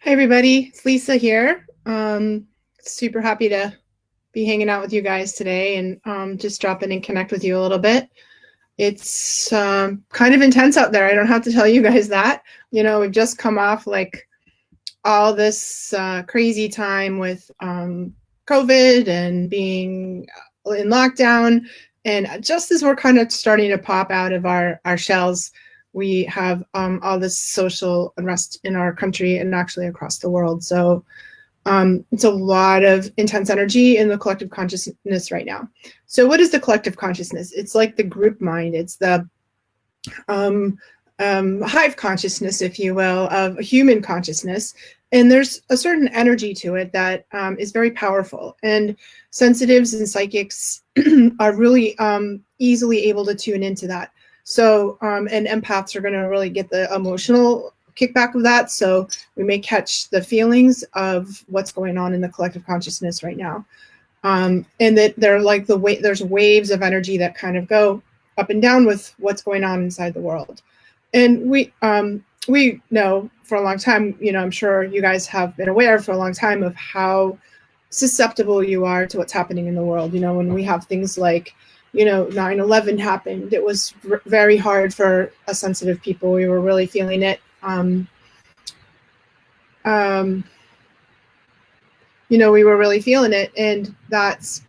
Hi, everybody. It's Lisa here. Super happy to be hanging out with you guys today and just drop in and connect with you a little bit. It's kind of intense out there. I don't have to tell you guys that. We've just come off like all this crazy time with COVID and being in lockdown. And just as we're kind of starting to pop out of our shells, we have all this social unrest in our country and actually across the world. So it's a lot of intense energy in the collective consciousness right now. So what is the collective consciousness? It's like the group mind. It's the um, hive consciousness, if you will, of human consciousness. And there's a certain energy to it that is very powerful. And sensitives and psychics are really easily able to tune into that. So, and empaths are going to really get the emotional kickback of that. So we may catch the feelings of what's going on in the collective consciousness right now. And that they're like there's waves of energy that kind of go up and down with what's going on inside the world. And we know for a long time, I'm sure you guys have been aware for a long time of how susceptible you are to what's happening in the world. When we have things like 9/11 happened, it was very hard for us sensitive people. We were really feeling it. We were really feeling it, and that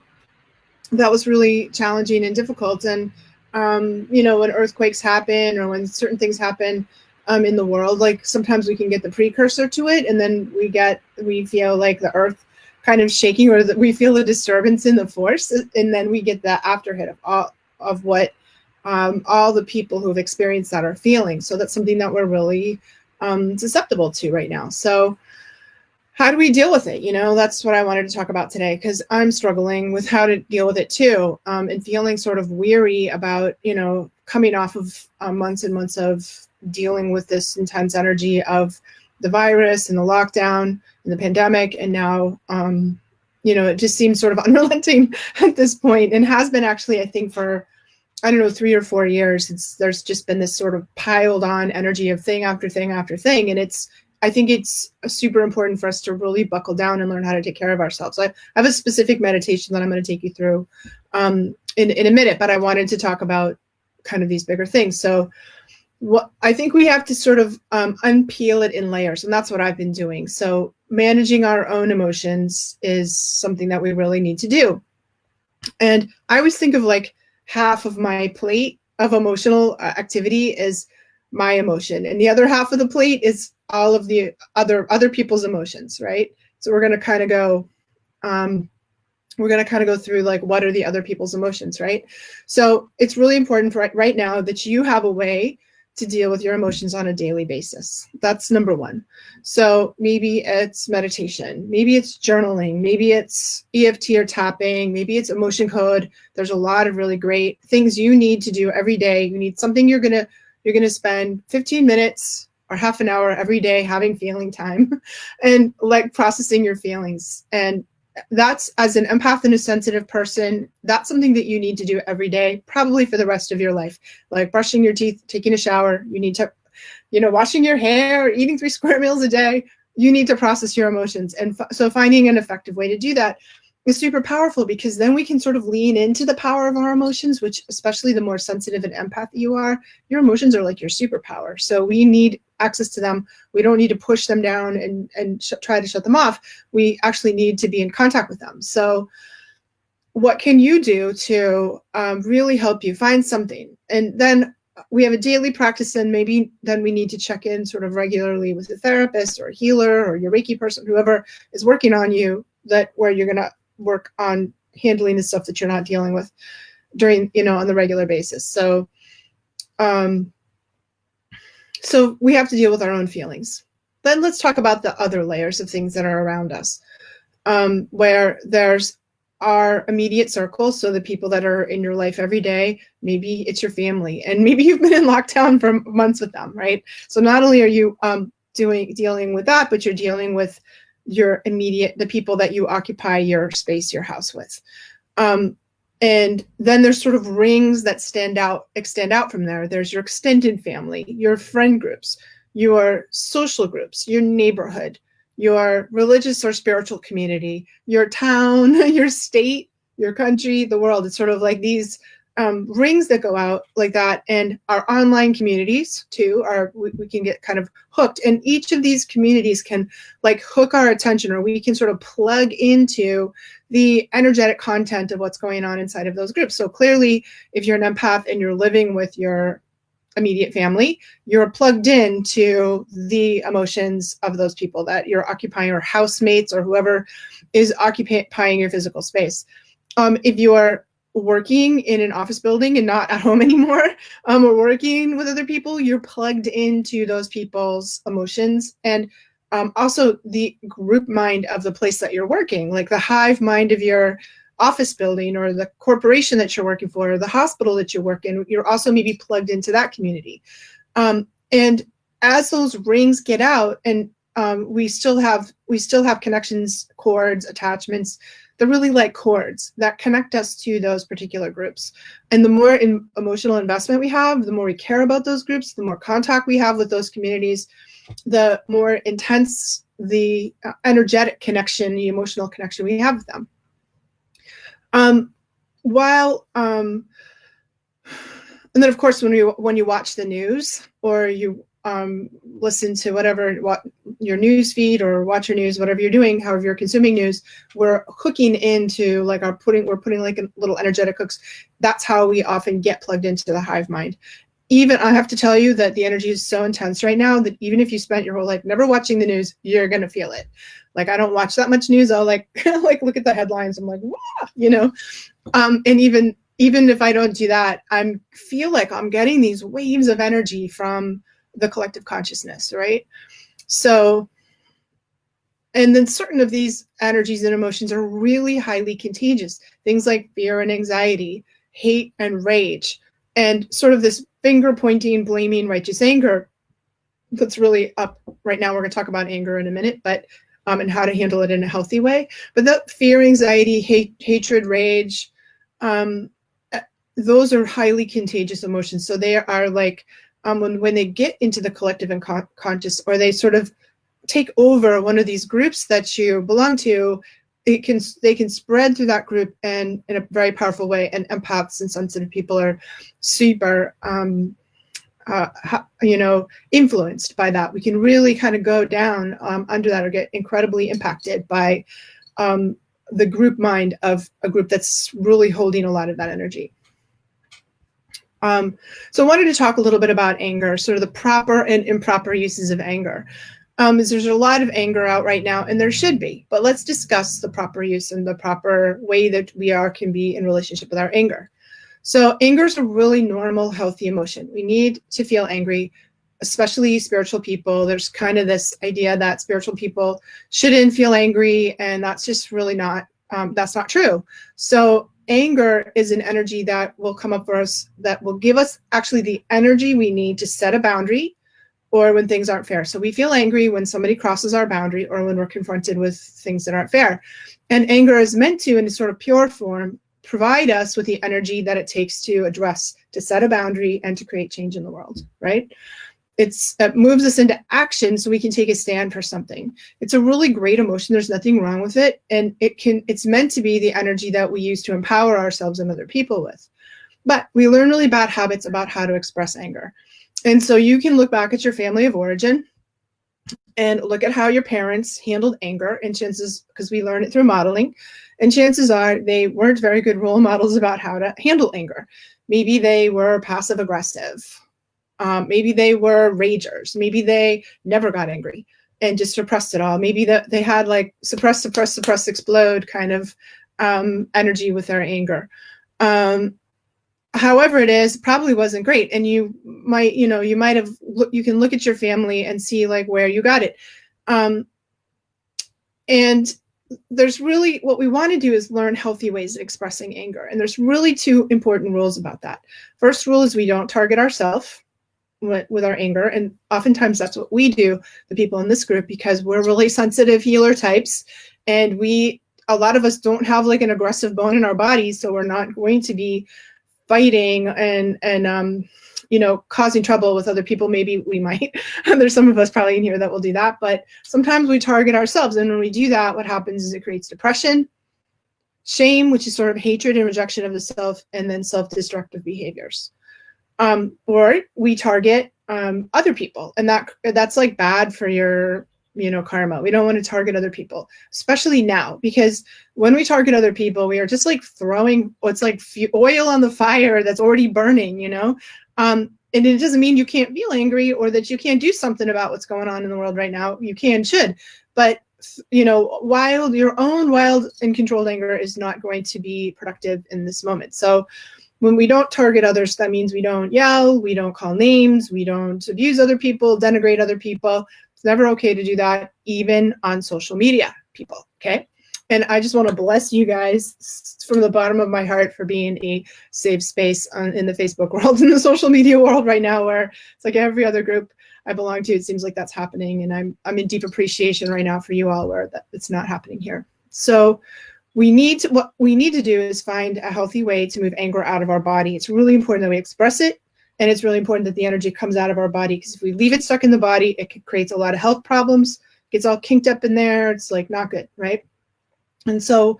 was really challenging and difficult. And when earthquakes happen or when certain things happen in the world, like sometimes we can get the precursor to it, and then we feel like the earth kind of shaking, or that we feel a disturbance in the force, and then we get the after hit of what all the people who've experienced that are feeling. So that's something that we're really susceptible to right now. So how do we deal with it? That's what I wanted to talk about today, because I'm struggling with how to deal with it too, and feeling sort of weary about, coming off of months and months of dealing with this intense energy of the virus and the lockdown and the pandemic. And now, it just seems sort of unrelenting at this point, and has been actually, I think, for, I don't know, 3 or 4 years. There's just been this sort of piled on energy of thing after thing after thing. And I think it's super important for us to really buckle down and learn how to take care of ourselves. I have a specific meditation that I'm going to take you through in a minute, but I wanted to talk about kind of these bigger things. So what I think we have to sort of unpeel it in layers, and that's what I've been doing. So managing our own emotions is something that we really need to do. And I always think of like half of my plate of emotional activity is my emotion, and the other half of the plate is all of the other people's emotions, right? So we're going to kind of go through like, what are the other people's emotions, right? So it's really important for right now that you have a way to deal with your emotions on a daily basis. That's number one. So maybe it's meditation, maybe it's journaling, maybe it's EFT or tapping, maybe it's emotion code. There's a lot of really great things you need to do every day. You need something you're gonna spend 15 minutes or half an hour every day having feeling time and like processing your feelings. And that's, as an empath and a sensitive person, that's something that you need to do every day, probably for the rest of your life. Like brushing your teeth, taking a shower, you need to, washing your hair, eating 3 square meals a day, you need to process your emotions. And so finding an effective way to do that is super powerful, because then we can sort of lean into the power of our emotions, which, especially the more sensitive and empath you are, your emotions are like your superpower. So we need access to them. We don't need to push them down and try to shut them off. We actually need to be in contact with them. So what can you do to really help you find something? And then we have a daily practice, and maybe then we need to check in sort of regularly with a therapist or a healer or your Reiki person, whoever is working on you, where you're going to work on handling the stuff that you're not dealing with during, on the regular basis. So we have to deal with our own feelings. Then let's talk about the other layers of things that are around us, where there's our immediate circle. So the people that are in your life every day, maybe it's your family, and maybe you've been in lockdown for months with them, right? So not only are you dealing with that, but you're dealing with the people that you occupy your space, your house with. And then there's sort of rings that extend out from there. There's your extended family, your friend groups, your social groups, your neighborhood, your religious or spiritual community, your town, your state, your country, the world. It's sort of like these rings that go out like that. And our online communities too we can get kind of hooked, and each of these communities can like hook our attention, or we can sort of plug into the energetic content of what's going on inside of those groups. So clearly, if you're an empath and you're living with your immediate family, you're plugged in to the emotions of those people that you're occupying, or housemates, or whoever is occupying your physical space. If you are working in an office building and not at home anymore, or working with other people, you're plugged into those people's emotions. And also the group mind of the place that you're working, like the hive mind of your office building, or the corporation that you're working for, or the hospital that you work in, you're also maybe plugged into that community. And as those rings get out, and we still have connections, cords, attachments. They're really like cords that connect us to those particular groups. And the more emotional investment we have, the more we care about those groups, the more contact we have with those communities, the more intense the energetic connection, the emotional connection we have with them. And then of course, when you watch the news, or you listen to what your news feed, or watch your news, whatever you're doing, however you're consuming news, we're hooking into like we're putting like a little energetic hooks. That's how we often get plugged into the hive mind. Even I have to tell you that the energy is so intense right now that even if you spent your whole life never watching the news, you're going to feel it. Like, I don't watch that much news. I'll like look at the headlines. I'm like, wow, and even if I don't do that, I feel like I'm getting these waves of energy from the collective consciousness, right? So, and then certain of these energies and emotions are really highly contagious. Things like fear and anxiety, hate and rage, and sort of this finger pointing, blaming, righteous anger that's really up right now. We're going to talk about anger in a minute, but and how to handle it in a healthy way. But that fear, anxiety, hatred, rage, those are highly contagious emotions. So they are like when they get into the collective and conscious, or they sort of take over one of these groups that you belong to, they can spread through that group and in a very powerful way. And empaths and sensitive people are super influenced by that. We can really kind of go down under that, or get incredibly impacted by the group mind of a group that's really holding a lot of that energy. So I wanted to talk a little bit about anger, sort of the proper and improper uses of anger. There's a lot of anger out right now, and there should be, but let's discuss the proper use and the proper way that can be in relationship with our anger. So anger is a really normal, healthy emotion. We need to feel angry, especially spiritual people. There's kind of this idea that spiritual people shouldn't feel angry, and that's just really that's not true. So anger is an energy that will come up for us, that will give us actually the energy we need to set a boundary, or when things aren't fair. So we feel angry when somebody crosses our boundary, or when we're confronted with things that aren't fair. And anger is meant to, in a sort of pure form, provide us with the energy that it takes to address, to set a boundary, and to create change in the world, right? It moves us into action so we can take a stand for something. It's a really great emotion. There's nothing wrong with it. And it's meant to be the energy that we use to empower ourselves and other people with. But we learn really bad habits about how to express anger. And so you can look back at your family of origin and look at how your parents handled anger, and chances, because we learn it through modeling, and chances are they weren't very good role models about how to handle anger. Maybe they were passive aggressive. Maybe they were ragers. Maybe they never got angry and just suppressed it all. Maybe they had like suppress, explode kind of energy with their anger. However it is, probably wasn't great. And you can look at your family and see like where you got it. And there's really, what we want to do is learn healthy ways of expressing anger. And there's really two important rules about that. First rule is we don't target ourselves with our anger. And oftentimes that's what we do, the people in this group, because we're really sensitive healer types. And a lot of us don't have like an aggressive bone in our bodies. So we're not going to be fighting and causing trouble with other people, maybe we might. There's some of us probably in here that will do that, but sometimes we target ourselves. And when we do that, what happens is it creates depression, shame, which is sort of hatred and rejection of the self, and then self-destructive behaviors. Or we target other people, and that's like bad for your karma. We don't want to target other people, especially now, because when we target other people, we are just like throwing what's like oil on the fire that's already burning, and it doesn't mean you can't feel angry or that you can't do something about what's going on in the world right now. You can, should, but wild, your own wild and controlled anger is not going to be productive in this moment. So when we don't target others, that means we don't yell, we don't call names, we don't abuse other people, denigrate other people. It's never okay to do that, even on social media, people, okay? And I just want to bless you guys from the bottom of my heart for being a safe space in the Facebook world, in the social media world right now, where it's like every other group I belong to, it seems like that's happening. And I'm in deep appreciation right now for you all where it's not happening here. So what we need to do is find a healthy way to move anger out of our body. It's really important that we express it, and it's really important that the energy comes out of our body, because if we leave it stuck in the body, it creates a lot of health problems, gets all kinked up in there. It's like not good, right? And so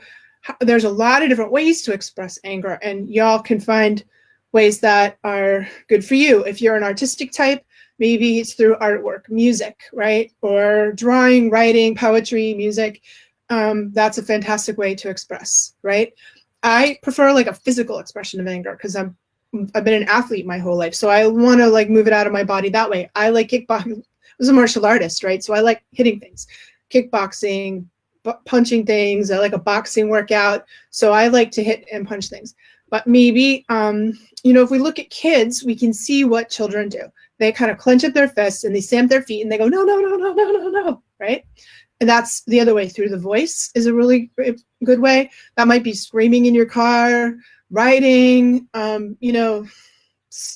there's a lot of different ways to express anger, and y'all can find ways that are good for you. If you're an artistic type, maybe it's through artwork, music, right? Or drawing, writing, poetry, music. That's a fantastic way to express, right? I prefer like a physical expression of anger because I've been an athlete my whole life. So I want to like move it out of my body that way. I like kickboxing. I was a martial artist, right? So I like hitting things, kickboxing, punching things. I like a boxing workout. So I like to hit and punch things. But maybe, if we look at kids, we can see what children do. They kind of clench up their fists and they stamp their feet and they go, no, no, no, no, no, no, no, right? And that's the other way. Through the voice is a really good way. That might be screaming in your car, writing,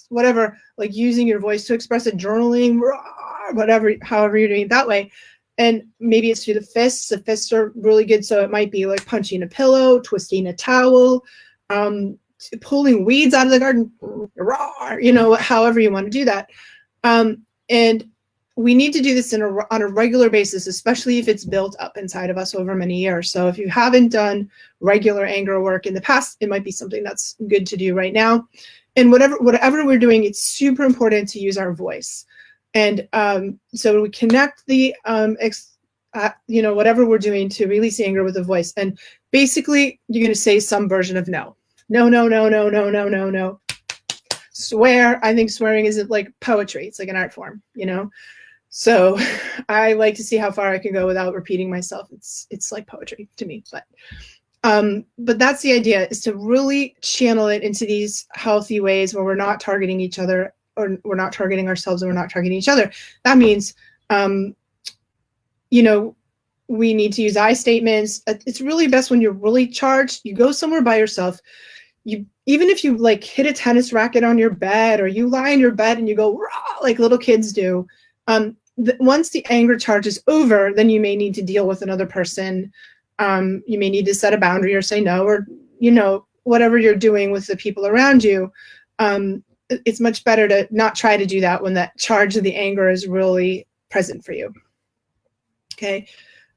whatever, like using your voice to express it, journaling, whatever, however you're doing it that way. And maybe it's through the fists. The fists are really good. So it might be like punching a pillow, twisting a towel, pulling weeds out of the garden, however you want to do that. And we need to do this on a regular basis, especially if it's built up inside of us over many years. So if you haven't done regular anger work in the past, it might be something that's good to do right now. And whatever we're doing, it's super important to use our voice. And so we connect the, whatever we're doing to release anger with the voice. And basically, you're going to say some version of no. No, no, no, no, no, no, no, no. Swear. I think swearing isn't like poetry. It's like an art form, So I like to see how far I can go without repeating myself. It's like poetry to me, but that's the idea, is to really channel it into these healthy ways where we're not targeting each other, or we're not targeting ourselves, and we're not targeting each other. That means, we need to use I statements. It's really best when you're really charged. You go somewhere by yourself. Even if you like hit a tennis racket on your bed, or you lie in your bed and you go rah, like little kids do. Once the anger charge is over, then you may need to deal with another person. You may need to set a boundary or say no, or whatever you're doing with the people around you. It's much better to not try to do that when that charge of the anger is really present for you. Okay.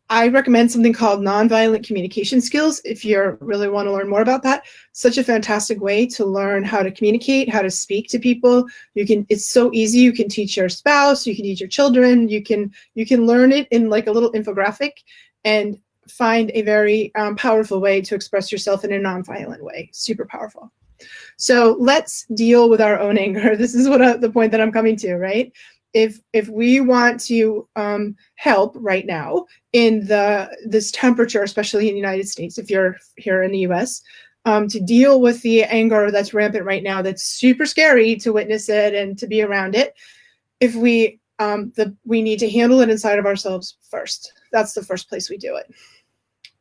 I recommend something called nonviolent communication skills if you really want to learn more about that. Such a fantastic way to learn how to communicate, how to speak to people. It's so easy. You can teach your spouse, you can teach your children, you can learn it in like a little infographic and find a very powerful way to express yourself in a nonviolent way. Super powerful. So let's deal with our own anger. This is the point that I'm coming to, right? If we want to help right now in this temperature, especially in the United States, if you're here in the US, to deal with the anger that's rampant right now, that's super scary to witness it and to be around it, if we need to handle it inside of ourselves first. That's the first place we do it.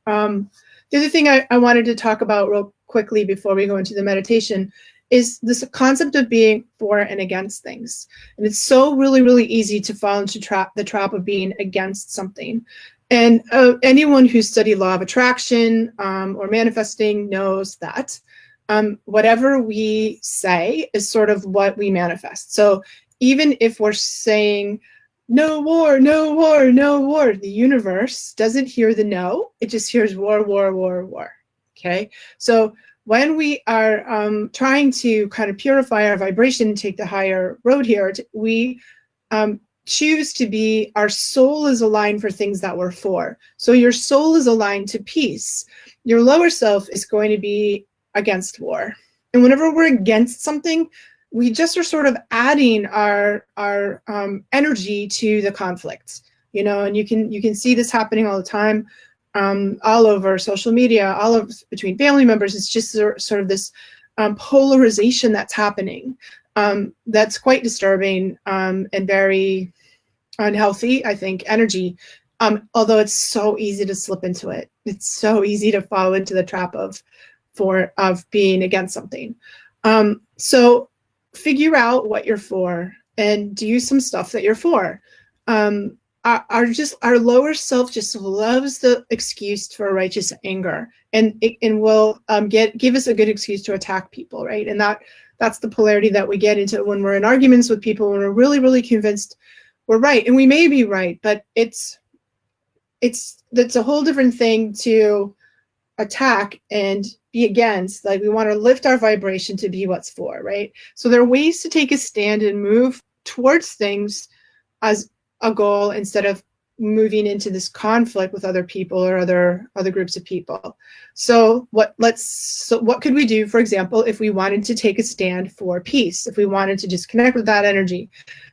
The other thing I wanted to talk about real quickly before we go into the meditation is this concept of being for and against things. And it's so really, really easy to fall into the trap of being against something. And anyone who's studied law of attraction or manifesting knows that whatever we say is sort of what we manifest. So even if we're saying, no war, no war, no war, the universe doesn't hear the no, it just hears war, war, war, war. Okay. So when we are trying to kind of purify our vibration, take the higher road here, we choose to be, our soul is aligned for things that we're for. So your soul is aligned to peace. Your lower self is going to be against war. And whenever we're against something, we just are sort of adding our energy to the conflict, you know, and you can see this happening all the time, all over social media, all of between family members. It's just sort of this polarization that's happening, that's quite disturbing, and very unhealthy, I think, energy. Although it's so easy to slip into it. It's so easy to fall into the trap of being against something. So figure out what you're for and do some stuff that you're for. Our lower self just loves the excuse for righteous anger, and will give us a good excuse to attack people, right? And that's the polarity that we get into when we're in arguments with people, when we're really, really convinced we're right, and we may be right, but that's a whole different thing to attack and be against. Like, we want to lift our vibration to be what's for, right? So there are ways to take a stand and move towards things as a goal instead of moving into this conflict with other people or other groups of people. So what could we do, for example, if we wanted to take a stand for peace, if we wanted to just connect with that energy?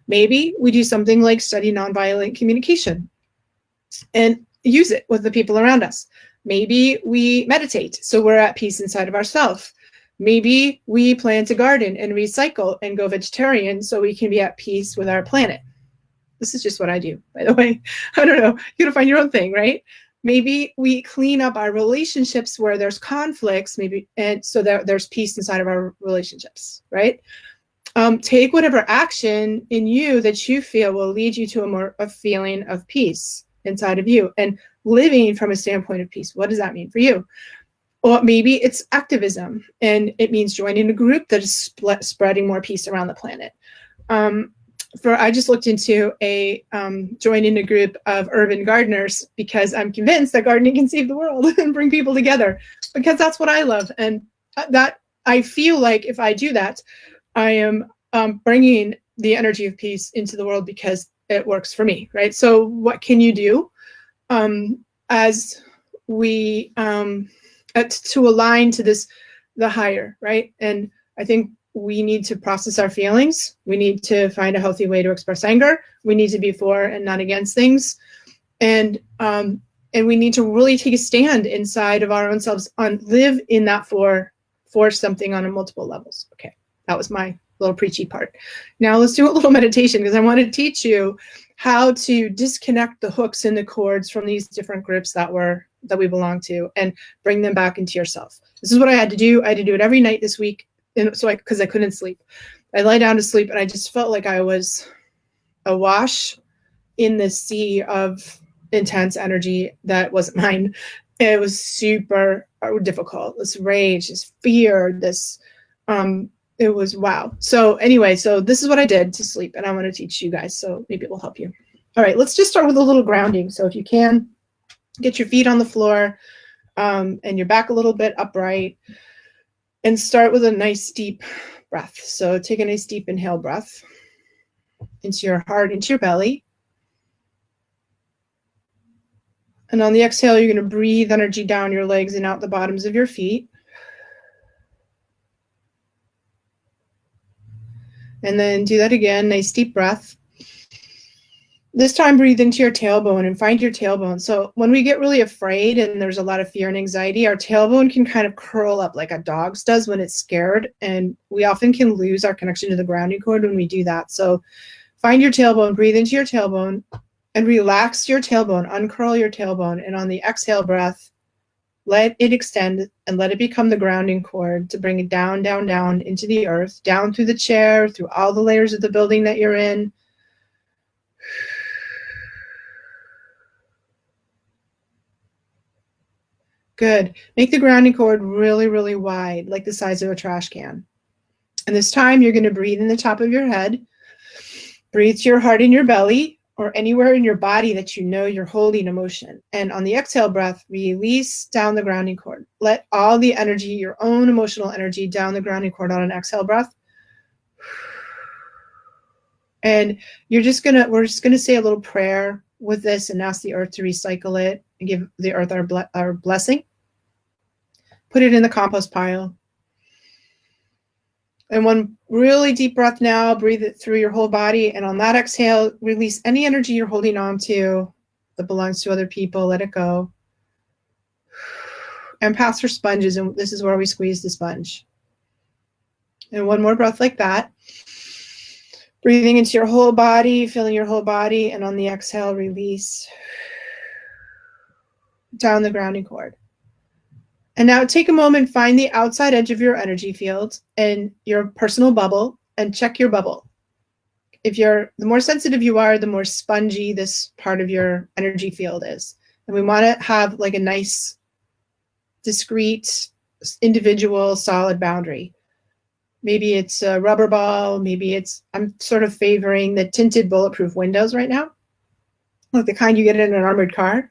Maybe we do something like study nonviolent communication and use it with the people around us. Maybe we meditate so we're at peace inside of ourselves. Maybe we plant a garden and recycle and go vegetarian so we can be at peace with our planet. This is just what I do, by the way. I don't know. You gotta find your own thing, right? Maybe we clean up our relationships where there's conflicts, and so that there's peace inside of our relationships, right? Take whatever action in you that you feel will lead you to a feeling of peace inside of you, and living from a standpoint of peace. What does that mean for you? Or maybe it's activism, and it means joining a group that is spreading more peace around the planet. I just looked into joining a group of urban gardeners, because I'm convinced that gardening can save the world and bring people together, because that's what I love. And that I feel like if I do that, I am bringing the energy of peace into the world because it works for me, right? So what can you do as we to align to the higher, right? And I think we need to process our feelings. We need to find a healthy way to express anger. We need to be for and not against things. And we need to really take a stand inside of our own selves, live in that for something on a multiple levels. Okay, that was my little preachy part. Now let's do a little meditation, because I want to teach you how to disconnect the hooks and the cords from these different groups that we belong to, and bring them back into yourself. This is what I had to do. I had to do it every night this week. And because I couldn't sleep. I lay down to sleep, and I just felt like I was awash in this sea of intense energy that wasn't mine. It was super difficult. This rage, this fear, it was wow. So anyway, so this is what I did to sleep, and I want to teach you guys, so maybe it will help you. All right, let's just start with a little grounding. So if you can, get your feet on the floor, and your back a little bit upright. And start with a nice deep breath. So take a nice deep inhale breath into your heart, into your belly. And on the exhale, you're going to breathe energy down your legs and out the bottoms of your feet. And then do that again, nice deep breath. This time, breathe into your tailbone and find your tailbone. So when we get really afraid and there's a lot of fear and anxiety, our tailbone can kind of curl up like a dog's does when it's scared. And we often can lose our connection to the grounding cord when we do that. So find your tailbone, breathe into your tailbone, and relax your tailbone, uncurl your tailbone. And on the exhale breath, let it extend and let it become the grounding cord to bring it down, down, down into the earth, down through the chair, through all the layers of the building that you're in. Good. Make the grounding cord really, really wide, like the size of a trash can. And this time you're going to breathe in the top of your head, breathe to your heart in your belly, or anywhere in your body that you know you're holding emotion. And on the exhale breath, release down the grounding cord. Let all the energy, your own emotional energy, down the grounding cord on an exhale breath. And we're just gonna say a little prayer with this and ask the earth to recycle it and give the earth our blessing. Put it in the compost pile. And one really deep breath now, breathe it through your whole body. And on that exhale, release any energy you're holding on to that belongs to other people. Let it go. And pass for sponges. And this is where we squeeze the sponge. And one more breath like that. Breathing into your whole body, filling your whole body. And on the exhale, release down the grounding cord. And now take a moment, find the outside edge of your energy field and your personal bubble, and check your bubble. The more sensitive you are, the more spongy this part of your energy field is. And we want to have like a nice, discrete, individual, solid boundary. Maybe it's a rubber ball. Maybe I'm sort of favoring the tinted bulletproof windows right now, like the kind you get in an armored car.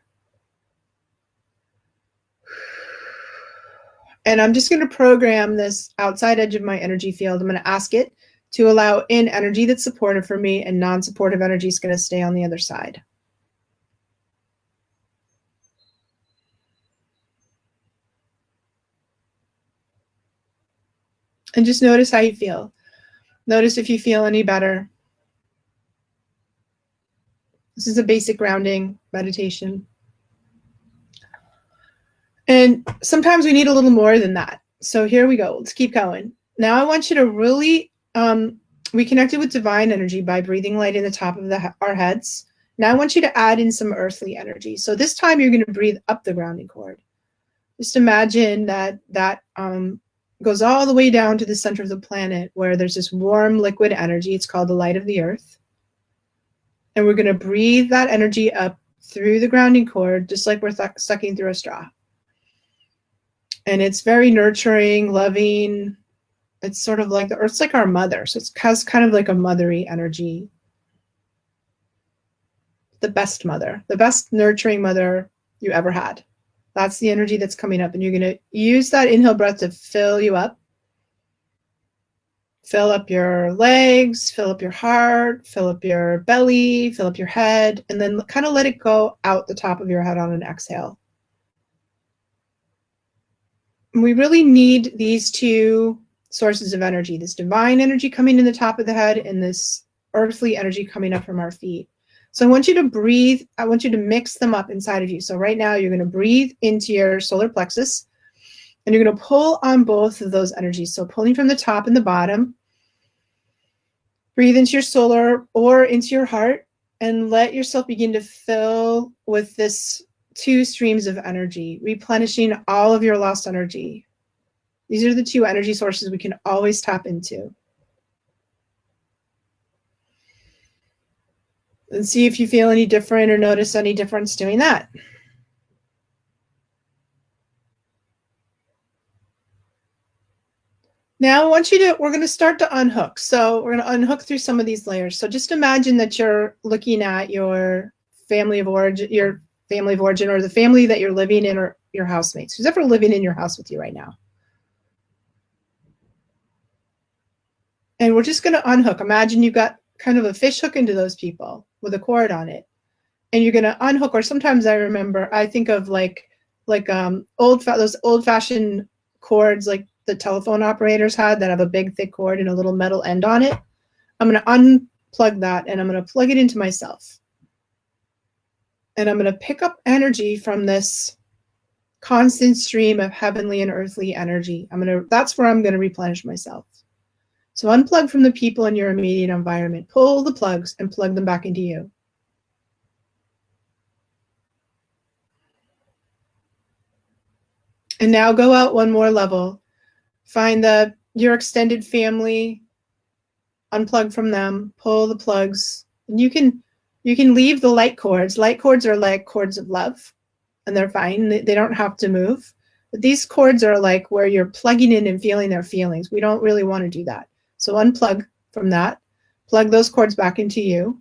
And I'm just going to program this outside edge of my energy field. I'm going to ask it to allow in energy that's supportive for me, and non-supportive energy is going to stay on the other side. And just notice how you feel. Notice if you feel any better. This is a basic grounding meditation. And sometimes we need a little more than that. So here we go. Let's keep going. Now I want you to really, we connected with divine energy by breathing light in the top of our heads. Now I want you to add in some earthly energy. So this time you're going to breathe up the grounding cord. Just imagine that goes all the way down to the center of the planet, where there's this warm liquid energy. It's called the light of the earth. And we're going to breathe that energy up through the grounding cord, just like we're sucking through a straw. And it's very nurturing, loving. It's sort of like the earth's like our mother. So it has kind of like a mothery energy. The best mother, the best nurturing mother you ever had. That's the energy that's coming up. And you're going to use that inhale breath to fill you up. Fill up your legs, fill up your heart, fill up your belly, fill up your head, and then kind of let it go out the top of your head on an exhale. We really need these two sources of energy, this divine energy coming in the top of the head and this earthly energy coming up from our feet. So I want you to breathe. I want you to mix them up inside of you. So right now you're going to breathe into your solar plexus, and you're going to pull on both of those energies. So pulling from the top and the bottom. Breathe into your solar or into your heart, and let yourself begin to fill with this two streams of energy, replenishing all of your lost energy. These are the two energy sources we can always tap into. And see if you feel any different or notice any difference doing that. Now we're going to start to unhook. So we're going to unhook through some of these layers. So just imagine that you're looking at your family of origin, or the family that you're living in, or your housemates. Who's ever living in your house with you right now? And we're just going to unhook. Imagine you've got kind of a fish hook into those people with a cord on it. And you're going to unhook, or sometimes I think of those old-fashioned cords like the telephone operators had that have a big thick cord and a little metal end on it. I'm going to unplug that, and I'm going to plug it into myself. And I'm going to pick up energy from this constant stream of heavenly and earthly energy. That's where I'm going to replenish myself. So unplug from the people in your immediate environment. Pull the plugs and plug them back into you. And now go out one more level. Find your extended family, unplug from them, pull the plugs, and you can leave the light cords. Light cords are like cords of love. and they're fine. They don't have to move. But these cords are like where you're plugging in and feeling their feelings. We don't really want to do that. So unplug from that, plug those cords back into you.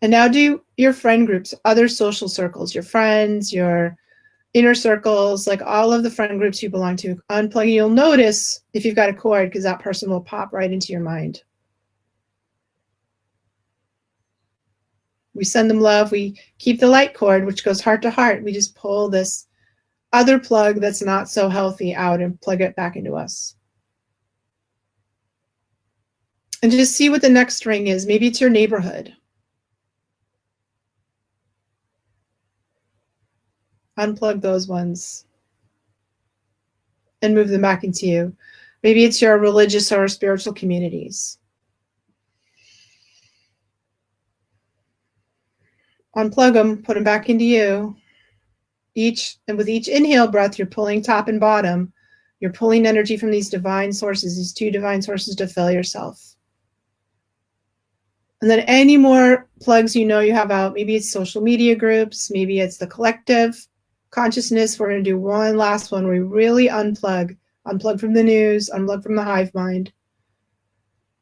And now do your friend groups, other social circles, your friends, your inner circles, like all of the friend groups you belong to. Unplug, and you'll notice if you've got a cord, because that person will pop right into your mind. We send them love. We keep the light cord, which goes heart to heart. We just pull this other plug that's not so healthy out and plug it back into us. And just see what the next ring is. Maybe it's your neighborhood. Unplug those ones and move them back into you. Maybe it's your religious or spiritual communities. Unplug them, put them back into you. And with each inhale breath, you're pulling top and bottom. You're pulling energy from these divine sources, these two divine sources, to fill yourself. And then any more plugs you have out, maybe it's social media groups, maybe it's the collective consciousness. We're going to do one last one where we really unplug from the news, unplug from the hive mind.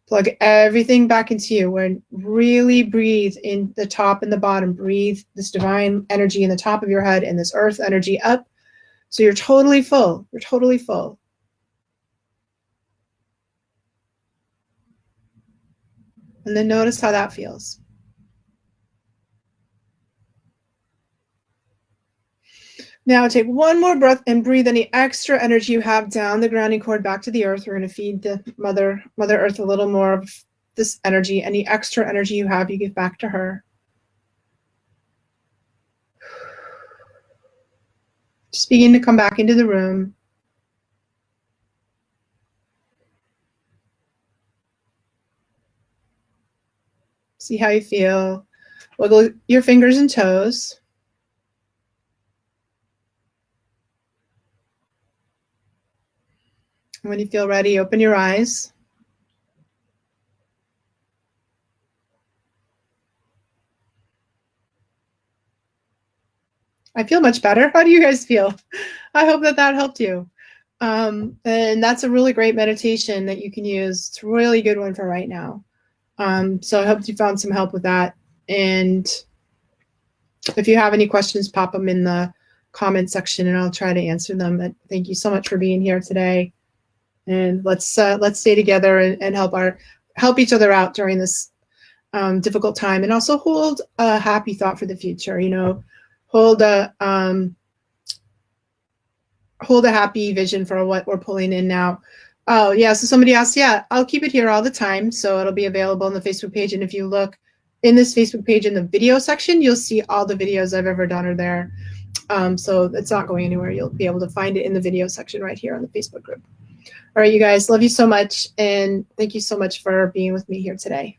Plug everything back into you. And really breathe in the top and the bottom. Breathe this divine energy in the top of your head and this earth energy up. So you're totally full. You're totally full. And then notice how that feels. Now take one more breath and breathe any extra energy you have down the grounding cord back to the earth. We're going to feed the Mother Earth a little more of this energy. Any extra energy you have, you give back to her. Just begin to come back into the room. See how you feel. Wiggle your fingers and toes. When you feel ready, open your eyes. I feel much better. How do you guys feel? I hope that helped you. And that's a really great meditation that you can use. It's a really good one for right now. So I hope you found some help with that. And if you have any questions, pop them in the comment section and I'll try to answer them. But thank you so much for being here today. And let's stay together and help each other out during this difficult time, and also hold a happy thought for the future. Hold a happy vision for what we're pulling in now. Oh yeah, so somebody asked, yeah, I'll keep it here all the time, so it'll be available on the Facebook page. And if you look in this Facebook page in the video section, you'll see all the videos I've ever done are there. So it's not going anywhere. You'll be able to find it in the video section right here on the Facebook group. All right, you guys, love you so much, and thank you so much for being with me here today.